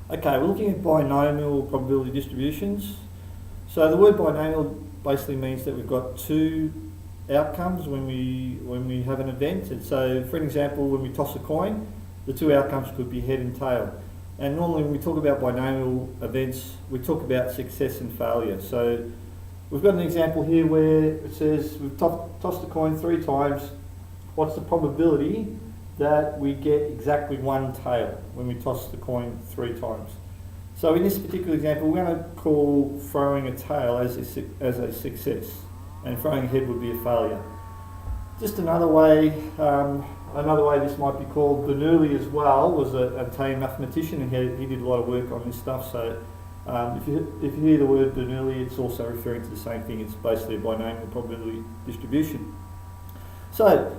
Okay, we're looking at binomial probability distributions. So the word binomial basically means that we've got two outcomes when we have an event. And so, for an example, when we toss a coin, the two outcomes could be head and tail. And normally when we talk about binomial events, we talk about success and failure. So we've got an example here where it says we've tossed a coin 3 times. What's the probability that we get exactly one tail when we toss the coin 3 times? So in this particular example, we're going to call throwing a tail as a success, and throwing a head would be a failure. Just another way this might be called, Bernoulli as well was an Italian mathematician, and he did a lot of work on this stuff. So if you hear the word Bernoulli, it's also referring to the same thing. It's basically a binomial probability distribution. So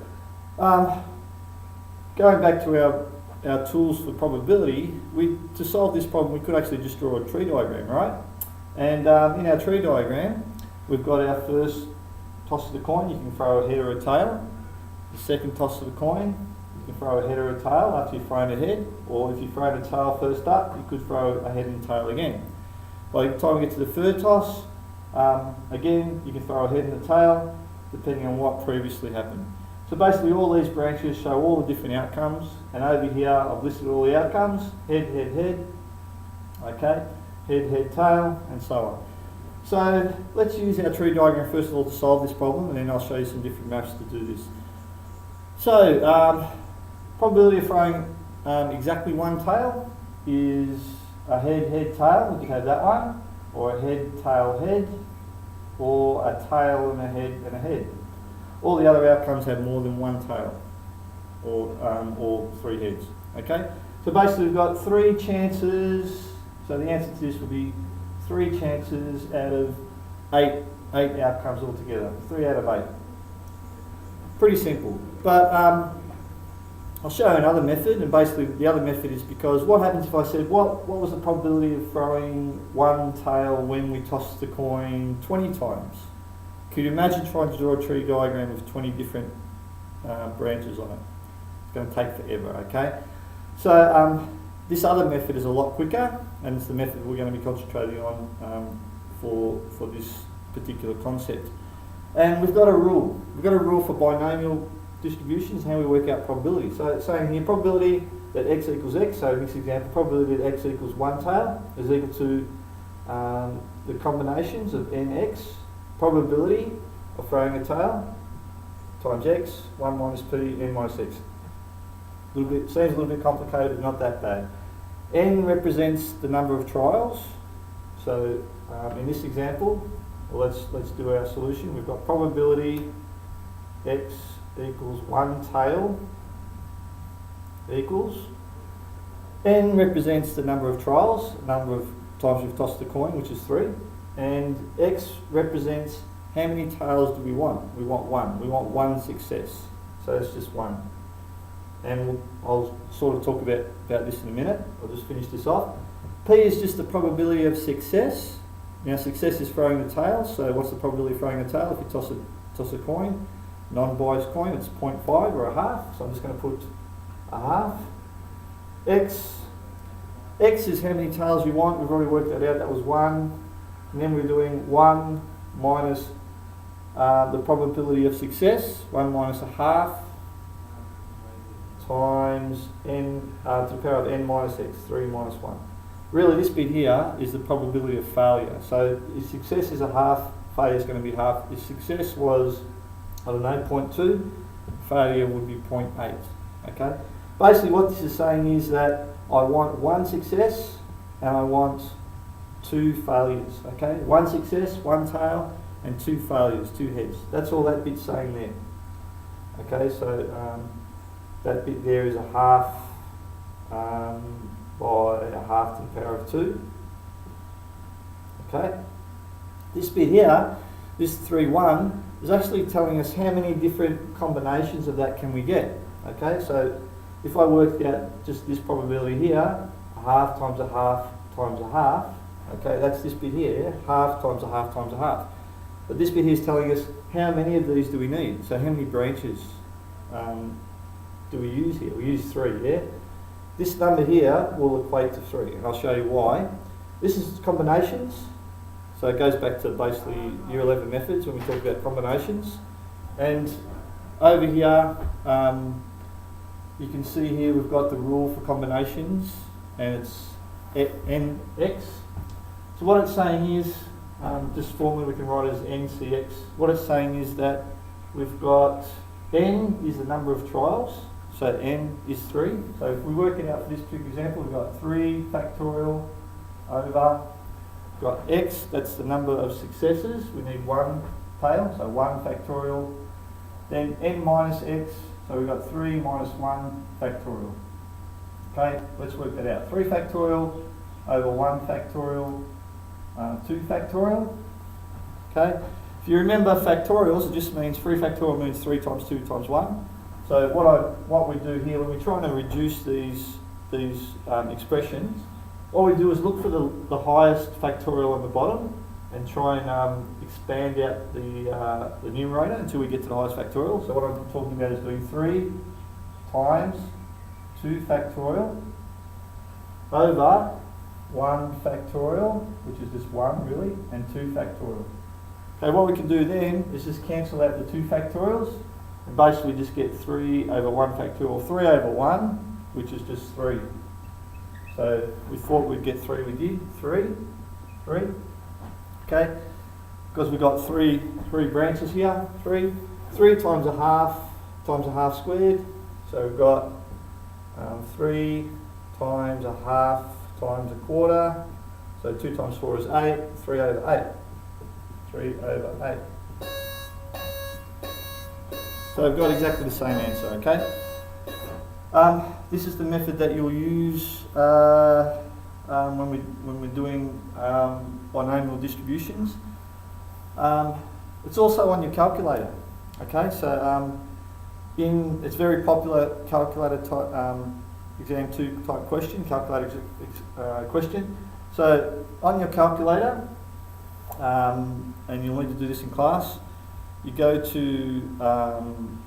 going back to our tools for probability, to solve this problem we could actually just draw a tree diagram, right? And in our tree diagram we've got our first toss of the coin. You can throw a head or a tail. The second toss of the coin, you can throw a head or a tail after you've thrown a head, or if you've thrown a tail first up, you could throw a head and tail again. By the time we get to the third toss, again you can throw a head and a tail depending on what previously happened. So basically all these branches show all the different outcomes, and over here I've listed all the outcomes: head, head, head, okay, head, head, tail, and so on. So let's use our tree diagram first of all to solve this problem, and then I'll show you some different maths to do this. So probability of throwing exactly one tail is a head, head, tail. We could have that one, or a head, tail, head, or a tail and a head and a head. All the other outcomes have more than one tail, or 3 heads. Okay, so basically we've got 3 chances. So the answer to this would be 3 chances out of 8 outcomes altogether. 3 out of 8. Pretty simple. But I'll show you another method, and basically the other method is because what happens if I said what was the probability of throwing one tail when we toss the coin 20 times? Could you imagine trying to draw a tree diagram with 20 different branches on it? It's going to take forever, okay? So this other method is a lot quicker, and it's the method we're going to be concentrating on for this particular concept. And we've got a rule. We've got a rule for binomial distributions, how we work out probability. So it's saying here probability that x equals x, so in this example probability that x equals one tail is equal to the combinations of nx, probability of throwing a tail, times x, 1 minus p, n minus x. Seems a little bit complicated, but not that bad. N represents the number of trials. So in this example, well, let's do our solution. We've got probability x equals one tail equals n represents the number of trials, number of times we've tossed the coin, which is 3, and x represents how many tails do we want? We want 1. We want 1 success. So it's just 1. And I'll sort of talk about this in a minute. I'll just finish this off. P is just the probability of success. Now success is throwing the tail, so what's the probability of throwing a tail? If you toss a coin, non-biased coin, it's 0.5 or a half, so I'm just going to put a half. X is how many tails you want. We've already worked that out, that was 1. And then we're doing 1 minus the probability of success, 1 minus a half, times n to the power of n minus x, 3 minus 1. Really this bit here is the probability of failure. So if success is a half, failure is going to be half. If success was, I don't know, 0.2, failure would be 0.8. Okay? Basically what this is saying is that I want 1 success and I want 2 failures. Okay? 1 success, 1 tail, and 2 failures, 2 heads. That's all that bit's saying there. Okay, so that bit there is a half by a half to the power of 2. Okay? This bit here, this 3, 1, is actually telling us how many different combinations of that can we get. Okay, so if I worked out just this probability here, a half times a half times a half, okay, that's this bit here, half times a half times a half. But this bit here is telling us how many of these do we need. So how many branches do we use here? We use 3, yeah? this number here will equate to 3, and I'll show you why. This is combinations, so it goes back to basically Year 11 methods when we talk about combinations. And over here, you can see here we've got the rule for combinations, and it's nx. So what it's saying is, just formally we can write it as ncx. What it's saying is that we've got n is the number of trials, so n is 3. So if we work it out for this particular example, we've got 3 factorial over, we've got x, that's the number of successes, we need 1 tail, so 1 factorial. Then n minus x, so we've got 3 minus 1 factorial. Okay, let's work that out. 3 factorial over 1 factorial, 2 factorial. Okay, if you remember factorials, it just means 3 factorial means 3 times 2 times 1. So what we do here, when we're trying to reduce these expressions, what we do is look for the highest factorial on the bottom and try and expand out the numerator until we get to the highest factorial. So what I'm talking about is doing 3 times 2 factorial over 1 factorial, which is just 1 really, and 2 factorial. Okay, what we can do then is just cancel out the 2 factorials and basically just get 3 over 1 factorial, 3 over 1, which is just 3. So we thought we'd get 3, we did 3. Okay, because we've got three branches here, 3 times a half squared. So we've got 3 times a half times a quarter. So 2 times 4 is 8, 3 over 8. 3 over 8. So I've got exactly the same answer, okay? This is the method that you'll use when we're doing binomial distributions. It's also on your calculator, okay? So it's very popular calculator type, exam 2 type question, calculator question. So on your calculator, and you'll need to do this in class, you go to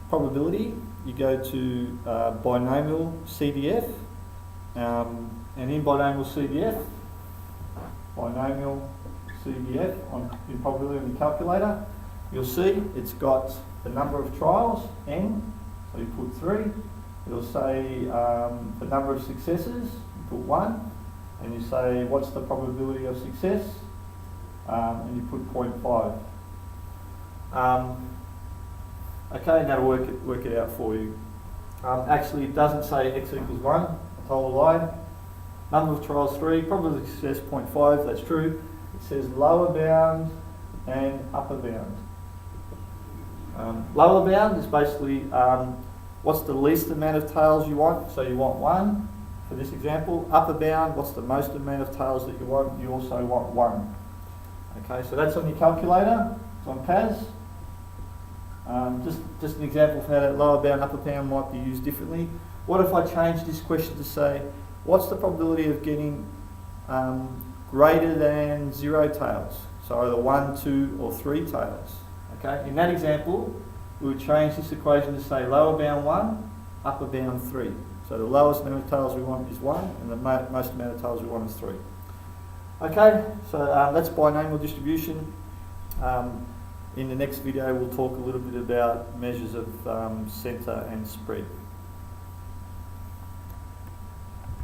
probability, you go to binomial CDF, and in binomial CDF in probability in the calculator, you'll see it's got the number of trials, n, so you put 3. It'll say the number of successes, you put 1, and you say what's the probability of success, and you put 0.5. Okay, and that'll work it out for you. Actually, it doesn't say x equals 1. I told a lie. Number of trials 3, probability of success 0.5. That's true. It says lower bound and upper bound. Lower bound is basically what's the least amount of tails you want. So you want 1 for this example. Upper bound, what's the most amount of tails that you want? You also want 1. Okay, so that's on your calculator. It's on PAS. Just an example of how that lower bound, upper bound might be used differently. What if I change this question to say, what's the probability of getting greater than 0 tails? So either 1, 2 or 3 tails. Okay, in that example, we would change this equation to say lower bound 1, upper bound 3. So the lowest amount of tails we want is 1, and the most amount of tails we want is 3. Okay, so that's binomial distribution. In the next video, we'll talk a little bit about measures of centre and spread.